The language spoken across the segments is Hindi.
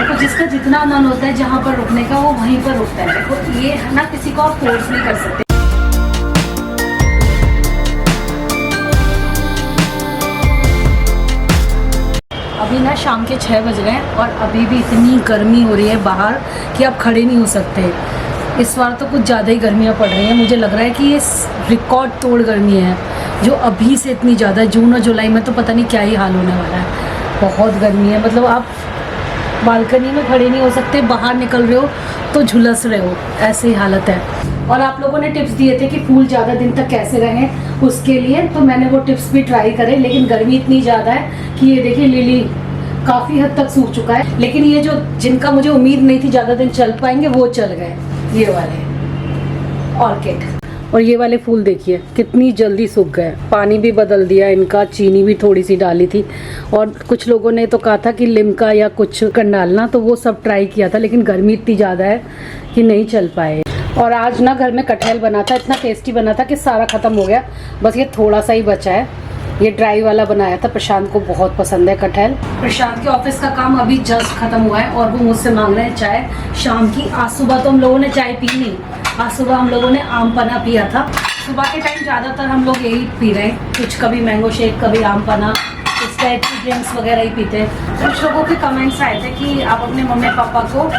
देखो जिसका जितना मन होता है जहाँ पर रुकने का वो वहीं पर रुकता है। देखो ये है ना, किसी को आप फोर्स नहीं कर सकते। अभी ना शाम के 6 बज गए और अभी भी इतनी गर्मी हो रही है बाहर कि आप खड़े नहीं हो सकते। इस बार तो कुछ ज़्यादा ही गर्मियाँ पड़ रही हैं। मुझे लग रहा है कि ये रिकॉर्ड तोड़ गर्मी है जो अभी से इतनी ज़्यादा। जून और जुलाई में तो पता नहीं क्या ही हाल होने वाला है। बहुत गर्मी है, मतलब आप बालकनी में खड़े नहीं हो सकते, बाहर निकल रहे हो तो झुलस रहे हो, ऐसी ही हालत है। और आप लोगों ने टिप्स दिए थे कि फूल ज़्यादा दिन तक कैसे रहें उसके लिए, तो मैंने वो टिप्स भी ट्राई करे। लेकिन गर्मी इतनी ज़्यादा है कि ये देखिए लिली काफ़ी हद तक सूख चुका है। लेकिन ये जो जिनका मुझे उम्मीद नहीं थी ज़्यादा दिन चल पाएंगे वो चल गए, ये वाले ऑर्किड। और ये वाले फूल देखिए कितनी जल्दी सूख गए। पानी भी बदल दिया इनका, चीनी भी थोड़ी सी डाली थी। और कुछ लोगों ने तो कहा था कि लिम्का या कुछ कर डालना, तो वो सब ट्राई किया था, लेकिन गर्मी इतनी ज़्यादा है कि नहीं चल पाए। और आज ना घर में कटहल बना था, इतना टेस्टी बना था कि सारा ख़त्म हो गया, बस ये थोड़ा सा ही बचा है। ये ड्राई वाला बनाया था, प्रशांत को बहुत पसंद है कटहल। प्रशांत के ऑफिस का काम अभी जस्ट खत्म हुआ है और वो मुझसे मांग रहे हैं चाय शाम की। आज सुबह तो हम लोगों ने चाय पी नहीं, आज सुबह हम लोगों ने आम पन्ना पिया था। सुबह के टाइम ज़्यादातर हम लोग यही पी रहे हैं, कुछ कभी मैंगो शेक, कभी आम पन्ना, इस टाइप की ड्रिंक्स वगैरह ही पीते हैं। कुछ लोगों के कमेंट्स आए थे कि आप अपने मम्मी पापा को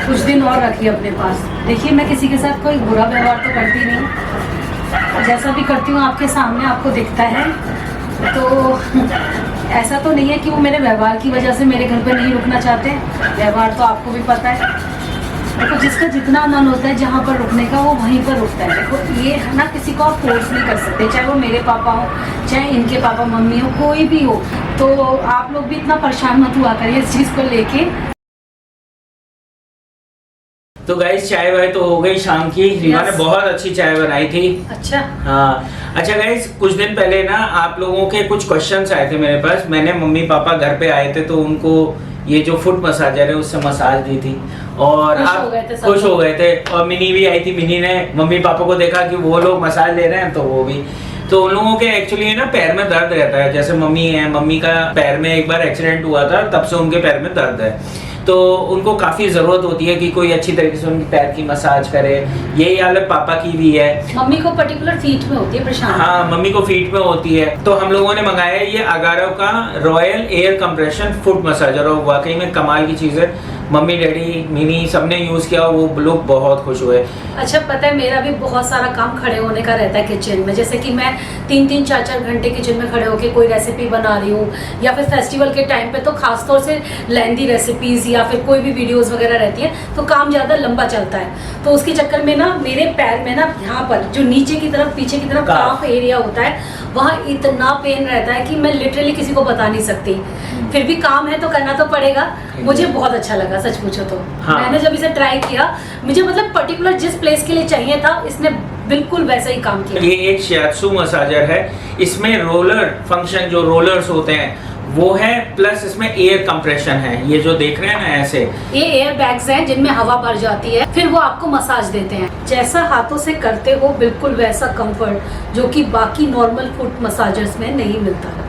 कुछ दिन और रखिए अपने पास। देखिए मैं किसी के साथ कोई बुरा व्यवहार तो करती नहीं, जैसा भी करती हूँ आपके सामने आपको दिखता है। तो ऐसा तो नहीं है कि वो मेरे व्यवहार की वजह से मेरे घर पे नहीं रुकना चाहते, व्यवहार तो आपको भी पता है। देखो जिसका जितना मन होता है जहाँ पर रुकने का वो वहीं पर रुकता है। देखो ये है ना, किसी को आप फोर्स नहीं कर सकते, चाहे वो मेरे पापा हो, चाहे इनके पापा मम्मी हो, कोई भी हो। तो आप लोग भी इतना परेशान मत हुआ करिए इस चीज़ को लेके। तो गाइस चाय वाय तो हो गई शाम की। रीमा ने बहुत अच्छी चाय बनाई थी। अच्छा हाँ। अच्छा गाइस, कुछ दिन पहले ना आप लोगों के कुछ क्वेश्चंस आए थे मेरे पास। मैंने मम्मी पापा घर पे आए थे तो उनको ये जो फुट मसाजर है उससे मसाज दी थी और आप खुश हो गए थे। और मिनी भी आई थी, मिनी ने मम्मी पापा को देखा कि वो लोग मसाज ले रहे हैं तो वो भी। तो उन लोगों के एक्चुअली ना पैर में दर्द रहता है, जैसे मम्मी है, मम्मी का पैर में एक बार एक्सीडेंट हुआ था, तब से उनके पैर में दर्द है। तो उनको काफी जरूरत होती है कि कोई अच्छी तरीके से उनके पैर की मसाज करे। यही हालत पापा की भी है। मम्मी को पर्टिकुलर फीट में होती है प्रशांत। हाँ, मम्मी को फीट में होती है। तो हम लोगों ने मंगाया ये अगारो का royal air compression foot massager, और वाकई में कमाल की चीज है। मम्मी डैडी मिनी सबने यूज किया, वो लोग बहुत खुश हुए। अच्छा पता है मेरा भी बहुत सारा काम खड़े होने का रहता है किचन में, जैसे कि मैं 3-3, 4-4 घंटे किचन में खड़े होकर कोई रेसिपी बना रही हूँ, या फिर फेस्टिवल के टाइम पे तो खासतौर से लेंदी रेसिपीज या फिर कोई भी वीडियोस वगैरह रहती है तो काम ज़्यादा लंबा चलता है। तो उसके चक्कर में ना मेरे पैर में ना यहाँ पर जो नीचे की तरफ पीछे की तरफ काफ एरिया होता है वहाँ इतना पेन रहता है कि मैं लिटरली किसी को बता नहीं सकती। फिर भी काम है तो करना तो पड़ेगा। मुझे बहुत अच्छा लगा सच पूछो तो। हाँ। मैंने जब इसे ट्राई किया, मुझे मतलब पर्टिकुलर जिस प्लेस के लिए चाहिए था इसने बिल्कुल वैसा ही काम किया। ये एक शियात्सु मसाजर है, इसमें रोलर फंक्शन, जो रोलर्स होते हैं वो है, प्लस इसमें एयर कंप्रेशन है। ये जो देख रहे हैं ना ऐसे, ये एयर बैग्स हैं जिनमें हवा भर जाती है, फिर वो आपको मसाज देते हैं। जैसा हाथों से करते हो बिल्कुल वैसा कंफर्ट जो कि बाकी नॉर्मल फुट मसाजर्स में नहीं मिलता है।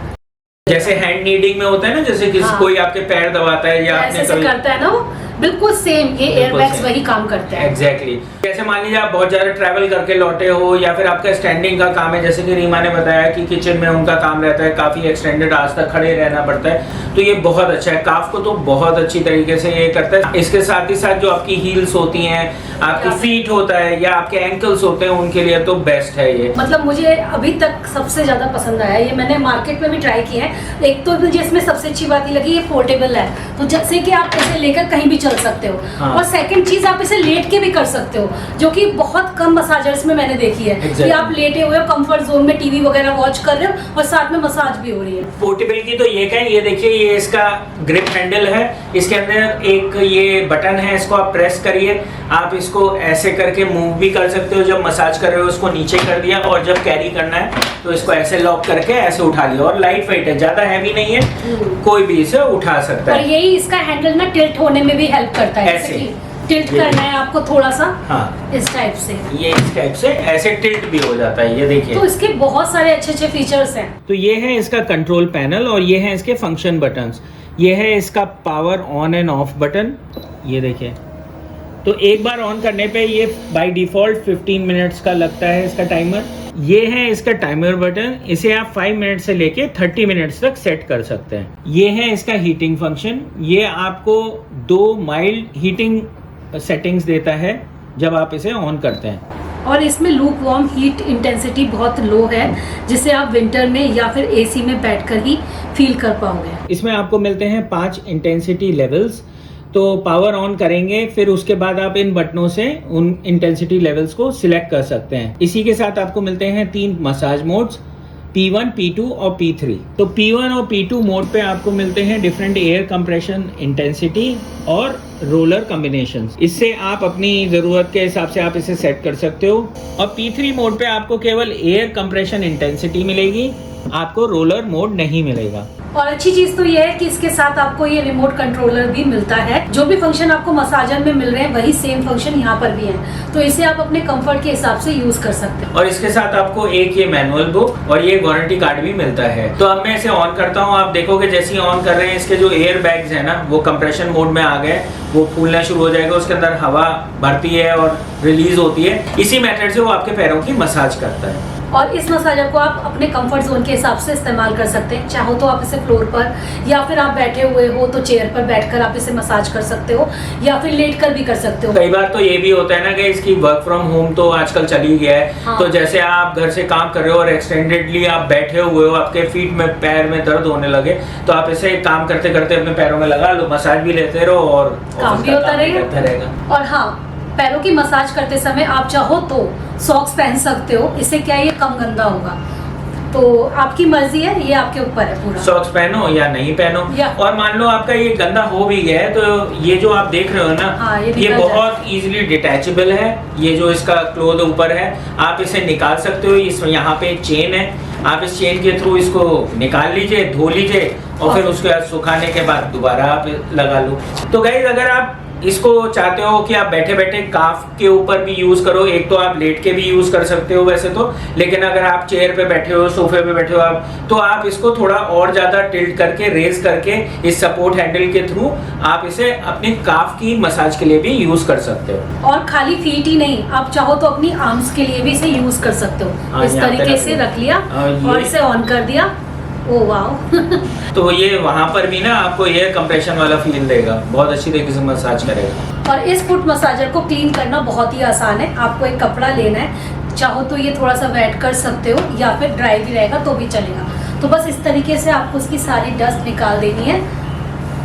जैसे हैंड नीडिंग में होता है ना, जैसे किसी कोई आपके पैर दबाता है या ऐसे से करता है ना, वो बिल्कुल सेम ये एयरबैग्स वही काम करते हैं। एग्जैक्टली। जैसे मान लीजिए आप बहुत ज्यादा ट्रैवल करके लौटे हो, या फिर आपका स्टैंडिंग का काम है, जैसे कि रीमा ने बताया कि किचन में उनका काम रहता है, काफी एक्सटेंडेड आज तक खड़े रहना पड़ता है, तो ये बहुत अच्छा है। काफ को तो बहुत अच्छी तरीके से ये करता है। इसके साथ ही साथ जो आपकी हील्स होती हैं, आपकी फीट होता है या आपके एंकल्स होते हैं, उनके लिए तो बेस्ट है ये। मतलब मुझे अभी तक सबसे ज्यादा पसंद आया ये। मैंने मार्केट में भी ट्राई किया है। एक तो मुझे इसमें सबसे अच्छी बात ये लगी, ये पोर्टेबल है, तो जैसे कि आप इसे लेकर कहीं भी चल सकते हो। हाँ। और सेकंड चीज आप इसे लेट के भी कर सकते हो, जो कि बहुत कम मसाजर्स में मैंने देखी है। कि आप लेटे हुए हो कंफर्ट जोन में टीवी वगैरह वॉच कर रहे हो और साथ में मसाज भी हो रही है। पोर्टेबिलिटी तो ये क्या है, ये देखिए, ये इसका ग्रिप हैंडल है, इसके अंदर एक ये बटन है, इसको आप प्रेस करिए, आप इसको ऐसे करके मूव भी कर सकते हो। जब मसाज कर रहे हो उसको नीचे कर दिया, और जब कैरी करना है तो इसको ऐसे लॉक करके ऐसे उठा लिया। और लाइट वेट है, ज्यादा हैवी नहीं है, कोई भी इसे उठा सकता है। और यही इसका हैंडल ना टिल्ट होने में भी हेल्प करता है। ऐसे टिल्ट करना है आपको थोड़ा सा, हाँ, इस टाइप से, ये इस टाइप से ऐसे टिल्ट भी हो जाता है। ये देखिए, तो इसके बहुत सारे अच्छे अच्छे फीचर्स हैं। तो ये है इसका कंट्रोल पैनल और ये है इसके फंक्शन बटन्स। ये है इसका power on end off button, ये देखिए। तो एक बार ऑन करने पे ये बाय डिफ़ॉल्ट 15 मिनट्स का लगता है इसका टाइमर। ये है इसका टाइमर बटन, इसे आप 5 मिनट से लेके 30 मिनट्स तक सेट कर सकते हैं। ये है इसका हीटिंग फंक्शन, ये आपको 2 माइल्ड हीटिंग सेटिंग्स देता है जब आप इसे ऑन करते हैं। और इसमें लूक वार्म हीट इंटेंसिटी बहुत लो है, जिसे आप विंटर में या फिर एसी में बैठकर ही फील कर पाओगे। इसमें आपको मिलते हैं 5 इंटेंसिटी लेवल्स। तो पावर ऑन करेंगे, फिर उसके बाद आप इन बटनों से उन इंटेंसिटी लेवल्स को सिलेक्ट कर सकते हैं। इसी के साथ आपको मिलते हैं 3 मसाज मोड्स, P1, P2 और P3। तो P1 और P2 मोड पे आपको मिलते हैं डिफरेंट एयर कंप्रेशन इंटेंसिटी और रोलर कॉम्बिनेशंस। इससे आप अपनी ज़रूरत के हिसाब से आप इसे सेट कर सकते हो। और P3 मोड पे आपको केवल एयर कंप्रेशन इंटेंसिटी मिलेगी, आपको रोलर मोड नहीं मिलेगा। और अच्छी चीज तो ये है कि इसके साथ आपको ये रिमोट कंट्रोलर भी मिलता है। जो भी फंक्शन आपको मसाजर में मिल रहे हैं वही सेम फंक्शन यहाँ पर भी है, तो इसे आप अपने कंफर्ट के हिसाब से यूज कर सकते हैं। और इसके साथ आपको एक ये मैनुअल बुक और ये वारंटी कार्ड भी मिलता है। तो अब मैं इसे ऑन करता हूँ, आप देखोगे जैसे ही ऑन कर रहे हैं इसके जो एयर बैग्स है ना वो कंप्रेशन मोड में आ गए, वो फूलना शुरू हो जाएगा, उसके अंदर हवा भरती है और रिलीज होती है। इसी मेथड से वो आपके पैरों की मसाज करता है। और इस मसाजर को आप अपने कंफर्ट जोन के हिसाब से इस्तेमाल कर सकते हैं। चाहो तो आप इसे फ्लोर पर या फिर आप बैठे हुए हो तो चेयर पर बैठकर आप इसे मसाज कर सकते हो, या फिर लेट कर भी कर सकते हो। कई बार तो ये भी होता है ना कि इसकी वर्क फ्रॉम होम तो आजकल चली गया है। हाँ। तो जैसे आप घर से काम कर रहे हो और एक्सटेंडेडली आप बैठे हुए हो, आपके फीट में पैर में दर्द होने लगे, तो आप इसे काम करते करते अपने पैरों में लगा लो, मसाज भी लेते रहो और काम भी होता रहेगा। और हाँ, पैरों की मसाज करते समय आप चाहो तो सॉक्स पहन सकते हो, इससे क्या है ये कम गंदा होगा। तो आपकी मर्जी है, ये आपके ऊपर है पूरा। सॉक्स पहनो या नहीं पहनो। और मान लो आपका ये गंदा हो भी गया है तो ये जो आप देख रहे हो ना, हाँ, ये बहुत इजीली डिटैचेबल है। ये जो इसका क्लोथ ऊपर है आप इसे निकाल सकते हो। इस यहाँ पे एक चेन है, आप इस चेन के थ्रू इसको निकाल लीजिए, धो लीजिए और फिर उसके बाद सुखाने के बाद दोबारा आप लगा लो। तो गाइस अगर आप इसको चाहते हो कि आप बैठे बैठे काफ के ऊपर भी यूज करो, एक तो आप लेट के भी यूज कर सकते हो वैसे तो, लेकिन अगर आप चेयर पे बैठे हो, सोफे पे बैठे हो आप, तो आप इसको थोड़ा और ज्यादा टिल्ट करके, रेज करके इस सपोर्ट हैंडल के थ्रू आप इसे अपने काफ की मसाज के लिए भी यूज कर सकते हो। और खाली फीट ही नहीं, आप चाहो तो अपनी आर्म्स के लिए भी इसे यूज कर सकते हो। इस तरीके से रख लिया और इसे ऑन कर दिया। Oh wow. तो ये वहां पर भी ना आपको एयर कंप्रेशन वाला फील देगा, बहुत अच्छी तरीके से मसाज करेगा। और इस फुट मसाजर को क्लीन करना बहुत ही आसान है। आपको एक कपड़ा लेना है, चाहो तो ये थोड़ा सा वेट कर सकते हो या फिर ड्राई भी रहेगा तो भी चलेगा। तो बस इस तरीके से आपको उसकी सारी डस्ट निकाल देनी है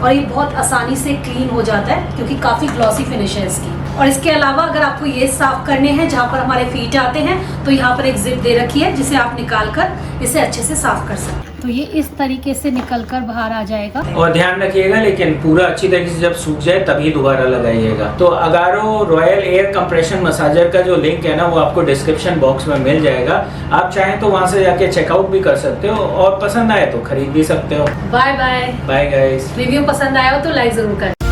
और ये बहुत आसानी से क्लीन हो जाता है क्योंकि काफ़ी ग्लॉसी फिनिश है इसकी। और इसके अलावा अगर आपको ये साफ करने हैं जहाँ पर हमारे फीट आते हैं तो यहाँ पर एक जिप दे रखी है जिसे आप निकाल कर इसे अच्छे से साफ कर सकते हैं। तो ये इस तरीके से निकल कर बाहर आ जाएगा। और ध्यान रखिएगा लेकिन पूरा अच्छी तरीके से जब सूख जाए तभी दोबारा लगाइएगा। तो Agaro royal air compression massager का जो लिंक है ना वो आपको डिस्क्रिप्शन बॉक्स में मिल जाएगा। आप चाहें तो वहां से जाके चेकआउट भी कर सकते हो और पसंद आए तो खरीद भी सकते हो। Bye bye. Bye guys. Review पसंद आया हो तो लाइक जरूर करें।